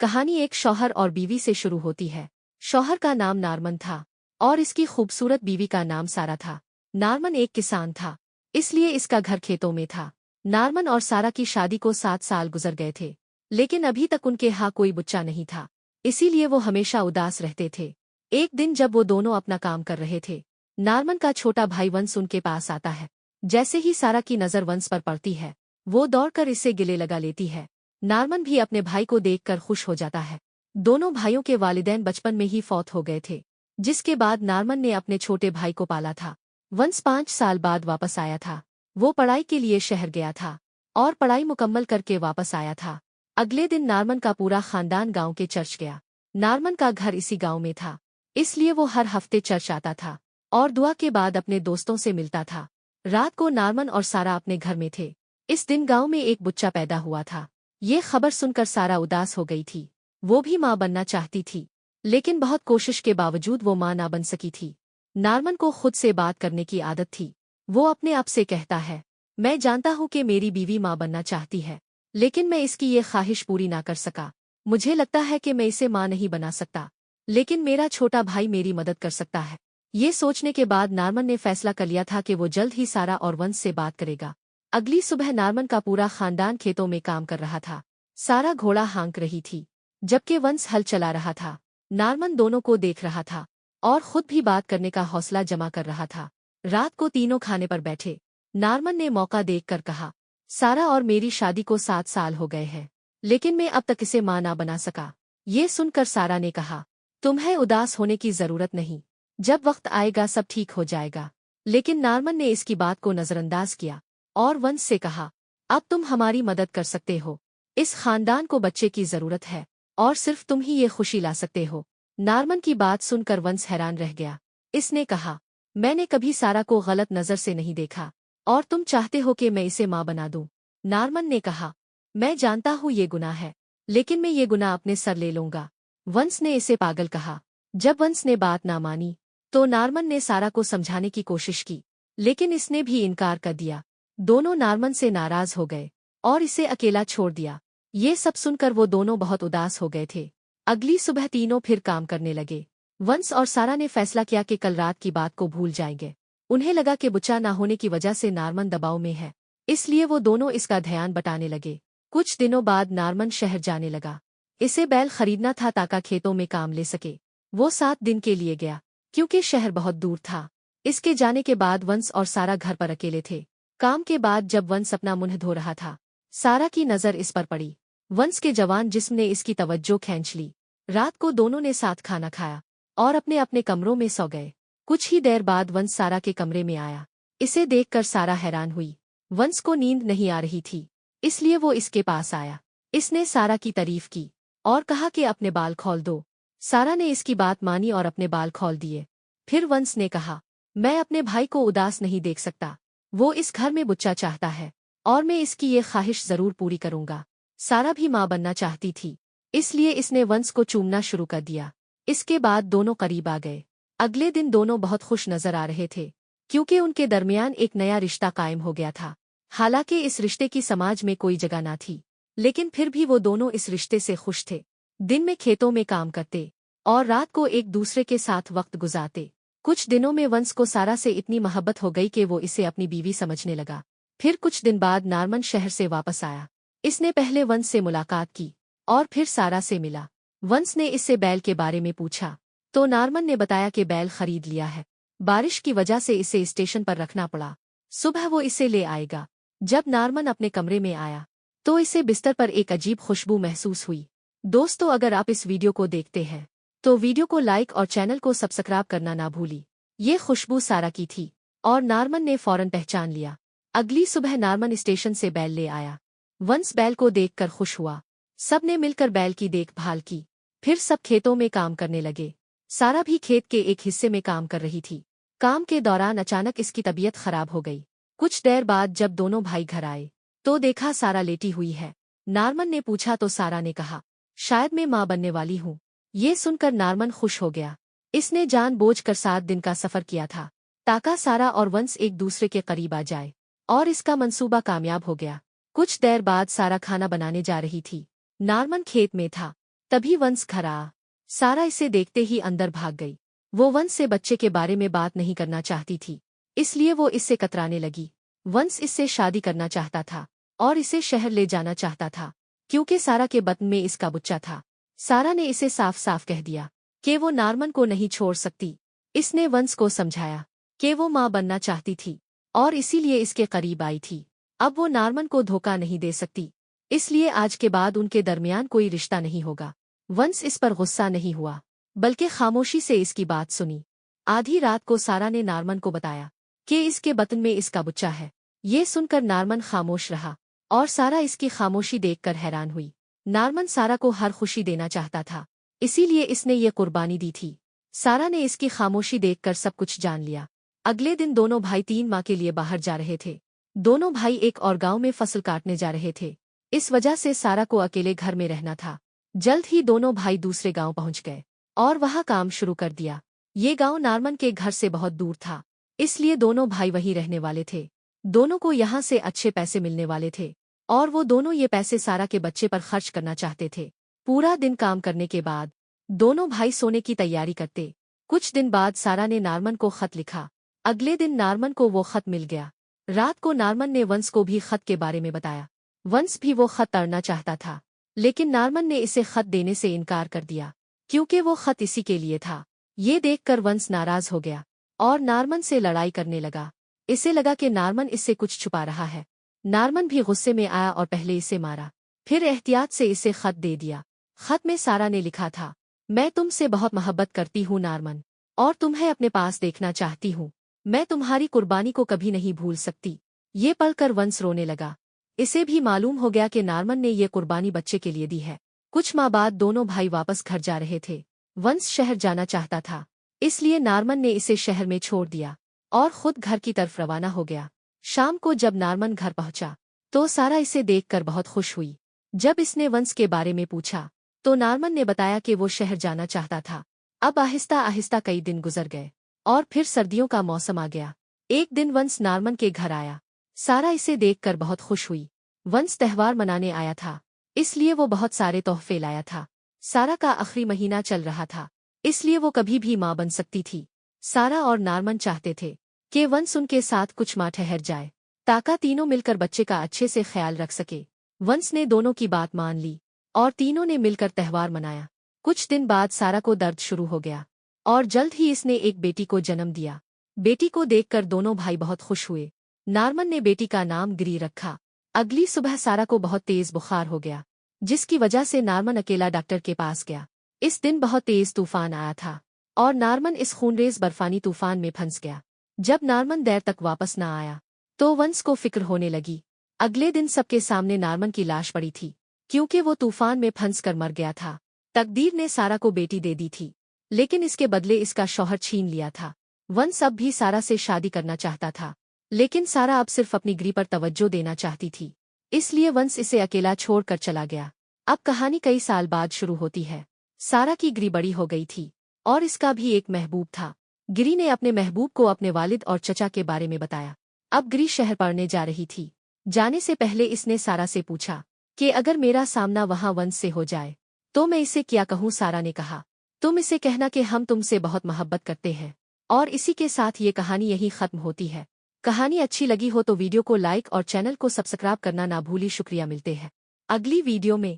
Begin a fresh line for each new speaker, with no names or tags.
कहानी एक शौहर और बीवी से शुरू होती है। शौहर का नाम नारमन था और इसकी खूबसूरत बीवी का नाम सारा था। नारमन एक किसान था, इसलिए इसका घर खेतों में था। नारमन और सारा की शादी को 7 साल गुजर गए थे, लेकिन अभी तक उनके यहाँ कोई बच्चा नहीं था, इसीलिए वो हमेशा उदास रहते थे। एक दिन जब वो दोनों अपना काम कर रहे थे, नारमन का छोटा भाई वंश उनके पास आता है। जैसे ही सारा की नज़र वंश पर पड़ती है, वो दौड़कर इसे गिले लगा लेती है। नारमन भी अपने भाई को देखकर खुश हो जाता है। दोनों भाइयों के वालिदैन बचपन में ही फौत हो गए थे, जिसके बाद नारमन ने अपने छोटे भाई को पाला था। वंश 5 साल बाद वापस आया था। वो पढ़ाई के लिए शहर गया था और पढ़ाई मुकम्मल करके वापस आया था। अगले दिन नारमन का पूरा खानदान गांव के चर्च गया। नारमन का घर इसी गांव में था, इसलिए वो हर हफ्ते चर्च आता था और दुआ के बाद अपने दोस्तों से मिलता था। रात को नारमन और सारा अपने घर में थे। इस दिन गांव में एक बच्चा पैदा हुआ था। ये खबर सुनकर सारा उदास हो गई थी। वो भी माँ बनना चाहती थी, लेकिन बहुत कोशिश के बावजूद वो माँ ना बन सकी थी। नारमन को खुद से बात करने की आदत थी। वो अपने आप से कहता है, मैं जानता हूँ कि मेरी बीवी माँ बनना चाहती है, लेकिन मैं इसकी ये ख्वाहिश पूरी ना कर सका। मुझे लगता है कि मैं इसे माँ नहीं बना सकता, लेकिन मेरा छोटा भाई मेरी मदद कर सकता है। ये सोचने के बाद नारमन ने फैसला कर लिया था कि वो जल्द ही सारा और वंश से बात करेगा। अगली सुबह नारमन का पूरा खानदान खेतों में काम कर रहा था। सारा घोड़ा हाँक रही थी, जबकि वंश हल चला रहा था। नारमन दोनों को देख रहा था और खुद भी बात करने का हौसला जमा कर रहा था। रात को तीनों खाने पर बैठे। नारमन ने मौका देखकर कहा, सारा और मेरी शादी को 7 साल हो गए हैं, लेकिन मैं अब तक इसे माँ ना बना सका। ये सुनकर सारा ने कहा, तुम्हें उदास होने की जरूरत नहीं, जब वक्त आएगा सब ठीक हो जाएगा। लेकिन नारमन ने इसकी बात को नजरअंदाज किया और वंश से कहा, अब तुम हमारी मदद कर सकते हो। इस खानदान को बच्चे की जरूरत है और सिर्फ तुम ही ये खुशी ला सकते हो। नारमन की बात सुनकर वंश हैरान रह गया। इसने कहा, मैंने कभी सारा को गलत नजर से नहीं देखा और तुम चाहते हो कि मैं इसे माँ बना दूं। नारमन ने कहा, मैं जानता हूँ ये गुनाह है, लेकिन मैं ये गुनाह अपने सर ले लूंगा। वंश ने इसे पागल कहा। जब वंश ने बात ना मानी, तो नारमन ने सारा को समझाने की कोशिश की, लेकिन इसने भी इनकार कर दिया। दोनों नारमन से नाराज हो गए और इसे अकेला छोड़ दिया। ये सब सुनकर वो दोनों बहुत उदास हो गए थे। अगली सुबह तीनों फिर काम करने लगे। वंश और सारा ने फैसला किया कि कल रात की बात को भूल जाएंगे। उन्हें लगा कि बच्चा ना होने की वजह से नारमन दबाव में है, इसलिए वो दोनों इसका ध्यान बटाने लगे। कुछ दिनों बाद नारमन शहर जाने लगा। इसे बैल खरीदना था ताकि खेतों में काम ले सके। वो 7 दिन के लिए गया, क्योंकि शहर बहुत दूर था। इसके जाने के बाद वंश और सारा घर पर अकेले थे। काम के बाद जब वंश अपना मुंह धो रहा था, सारा की नज़र इस पर पड़ी। वंश के जवान जिस्म ने इसकी तवज्जो खींच ली। रात को दोनों ने साथ खाना खाया और अपने अपने कमरों में सो गए। कुछ ही देर बाद वंश सारा के कमरे में आया। इसे देखकर सारा हैरान हुई। वंश को नींद नहीं आ रही थी, इसलिए वो इसके पास आया। इसने सारा की तारीफ की और कहा कि अपने बाल खोल दो। सारा ने इसकी बात मानी और अपने बाल खोल दिए। फिर वंश ने कहा, मैं अपने भाई को उदास नहीं देख सकता। वो इस घर में बच्चा चाहता है और मैं इसकी ये ख्वाहिश जरूर पूरी करूंगा। सारा भी माँ बनना चाहती थी, इसलिए इसने वंश को चूमना शुरू कर दिया। इसके बाद दोनों करीब आ गए। अगले दिन दोनों बहुत खुश नजर आ रहे थे, क्योंकि उनके दरमियान एक नया रिश्ता कायम हो गया था। हालांकि इस रिश्ते की समाज में कोई जगह ना थी, लेकिन फिर भी वो दोनों इस रिश्ते से खुश थे। दिन में खेतों में काम करते और रात को एक दूसरे के साथ वक्त गुजारते। कुछ दिनों में वंश को सारा से इतनी मोहब्बत हो गई कि वो इसे अपनी बीवी समझने लगा। फिर कुछ दिन बाद नारमन शहर से वापस आया। इसने पहले वंश से मुलाकात की और फिर सारा से मिला। वंश ने इससे बैल के बारे में पूछा, तो नारमन ने बताया कि बैल खरीद लिया है। बारिश की वजह से इसे स्टेशन पर रखना पड़ा। सुबह वो इसे ले आएगा। जब नारमन अपने कमरे में आया, तो इसे बिस्तर पर एक अजीब खुशबू महसूस हुई। दोस्तों, अगर आप इस वीडियो को देखते हैं, तो वीडियो को लाइक और चैनल को सब्सक्राइब करना ना भूली। ये खुशबू सारा की थी और नारमन ने फौरन पहचान लिया। अगली सुबह नारमन स्टेशन से बैल ले आया। वंश बैल को देखकर खुश हुआ। सब ने मिलकर बैल की देखभाल की। फिर सब खेतों में काम करने लगे। सारा भी खेत के एक हिस्से में काम कर रही थी। काम के दौरान अचानक इसकी तबीयत खराब हो गई। कुछ देर बाद जब दोनों भाई घर आए, तो देखा सारा लेटी हुई है। नारमन ने पूछा तो सारा ने कहा, शायद मैं माँ बनने वाली हूँ। ये सुनकर नारमन खुश हो गया। इसने जानबूझकर 7 दिन का सफर किया था, ताकि सारा और वंश एक दूसरे के करीब आ जाए, और इसका मंसूबा कामयाब हो गया। कुछ देर बाद सारा खाना बनाने जा रही थी। नारमन खेत में था, तभी वंश घर आया। सारा इसे देखते ही अंदर भाग गई। वो वंश से बच्चे के बारे में बात नहीं करना चाहती थी, इसलिए वो इससे कतराने लगी। वंश इससे शादी करना चाहता था और इसे शहर ले जाना चाहता था, क्योंकि सारा के बतन में इसका बच्चा था। सारा ने इसे साफ साफ कह दिया कि वो नारमन को नहीं छोड़ सकती। इसने वंश को समझाया कि वो माँ बनना चाहती थी और इसीलिए इसके करीब आई थी। अब वो नारमन को धोखा नहीं दे सकती, इसलिए आज के बाद उनके दरमियान कोई रिश्ता नहीं होगा। वंश इस पर गुस्सा नहीं हुआ, बल्कि खामोशी से इसकी बात सुनी। आधी रात को सारा ने नारमन को बताया कि इसके बतन में इसका बच्चा है। ये सुनकर नारमन खामोश रहा और सारा इसकी खामोशी देखकर हैरान हुई। नारमन सारा को हर खुशी देना चाहता था, इसीलिए इसने ये कुर्बानी दी थी। सारा ने इसकी खामोशी देखकर सब कुछ जान लिया। अगले दिन दोनों भाई 3 माह के लिए बाहर जा रहे थे। दोनों भाई एक और गांव में फसल काटने जा रहे थे। इस वजह से सारा को अकेले घर में रहना था। जल्द ही दोनों भाई दूसरे गांव पहुंच गए और वहां काम शुरू कर दिया। ये गांव नारमन के घर से बहुत दूर था, इसलिए दोनों भाई वहीं रहने वाले थे। दोनों को यहाँ से अच्छे पैसे मिलने वाले थे और वो दोनों ये पैसे सारा के बच्चे पर खर्च करना चाहते थे। पूरा दिन काम करने के बाद दोनों भाई सोने की तैयारी करते। कुछ दिन बाद सारा ने नारमन को खत लिखा। अगले दिन नारमन को वो खत मिल गया। रात को नारमन ने वंश को भी खत के बारे में बताया। वंश भी वो खत पढ़ना चाहता था, लेकिन नारमन ने इसे खत देने से इनकार कर दिया, क्योंकि वो खत इसी के लिए था। ये देखकर वंश नाराज हो गया और नारमन से लड़ाई करने लगा। इसे लगा कि नारमन इससे कुछ छुपा रहा है। नारमन भी गुस्से में आया और पहले इसे मारा, फिर एहतियात से इसे खत दे दिया। खत में सारा ने लिखा था, मैं तुमसे बहुत मोहब्बत करती हूँ नारमन, और तुम्हें अपने पास देखना चाहती हूँ। मैं तुम्हारी कुर्बानी को कभी नहीं भूल सकती। ये पढ़कर वंश रोने लगा। इसे भी मालूम हो गया कि नारमन ने ये कुर्बानी बच्चे के लिए दी है। कुछ माह बाद दोनों भाई वापस घर जा रहे थे। वंश शहर जाना चाहता था, इसलिए नारमन ने इसे शहर में छोड़ दिया और खुद घर की तरफ रवाना हो गया। शाम को जब नारमन घर पहुंचा तो सारा इसे देखकर बहुत खुश हुई। जब इसने वंश के बारे में पूछा तो नारमन ने बताया कि वो शहर जाना चाहता था। अब आहिस्ता आहिस्ता कई दिन गुजर गए और फिर सर्दियों का मौसम आ गया। एक दिन वंश नारमन के घर आया। सारा इसे देखकर बहुत खुश हुई। वंश त्योहार मनाने आया था, इसलिए वो बहुत सारे तोहफे लाया था। सारा का आखिरी महीना चल रहा था, इसलिए वो कभी भी माँ बन सकती थी। सारा और नारमन चाहते थे कि वंश उनके साथ कुछ माह ठहर जाए, ताकि तीनों मिलकर बच्चे का अच्छे से ख्याल रख सके। वंश ने दोनों की बात मान ली और तीनों ने मिलकर त्योहार मनाया। कुछ दिन बाद सारा को दर्द शुरू हो गया और जल्द ही इसने एक बेटी को जन्म दिया। बेटी को देखकर दोनों भाई बहुत खुश हुए। नारमन ने बेटी का नाम गिरी रखा। अगली सुबह सारा को बहुत तेज बुखार हो गया, जिसकी वजह से नारमन अकेला डॉक्टर के पास गया। इस दिन बहुत तेज तूफान आया था और नारमन इस खूनरेज बर्फानी तूफान में फंस गया। जब नारमन देर तक वापस न आया तो वंश को फिक्र होने लगी। अगले दिन सबके सामने नारमन की लाश पड़ी थी, क्योंकि वो तूफान में फंसकर मर गया था। तकदीर ने सारा को बेटी दे दी थी, लेकिन इसके बदले इसका शौहर छीन लिया था। वंश अब भी सारा से शादी करना चाहता था, लेकिन सारा अब सिर्फ अपनी गिरी पर तवज्जो देना चाहती थी, इसलिए वंश इसे अकेला छोड़कर चला गया। अब कहानी कई साल बाद शुरू होती है। सारा की गिरी बड़ी हो गई थी और इसका भी एक महबूब था। गिरी ने अपने महबूब को अपने वालिद और चचा के बारे में बताया। अब गिरी शहर पढ़ने जा रही थी। जाने से पहले इसने सारा से पूछा कि अगर मेरा सामना वहां वंश से हो जाए तो मैं इसे क्या कहूँ। सारा ने कहा, तुम इसे कहना कि हम तुमसे बहुत मोहब्बत करते हैं। और इसी के साथ ये कहानी यहीं खत्म होती है। कहानी अच्छी लगी हो तो वीडियो को लाइक और चैनल को सब्सक्राइब करना ना भूलिए। शुक्रिया। मिलते हैं अगली वीडियो में।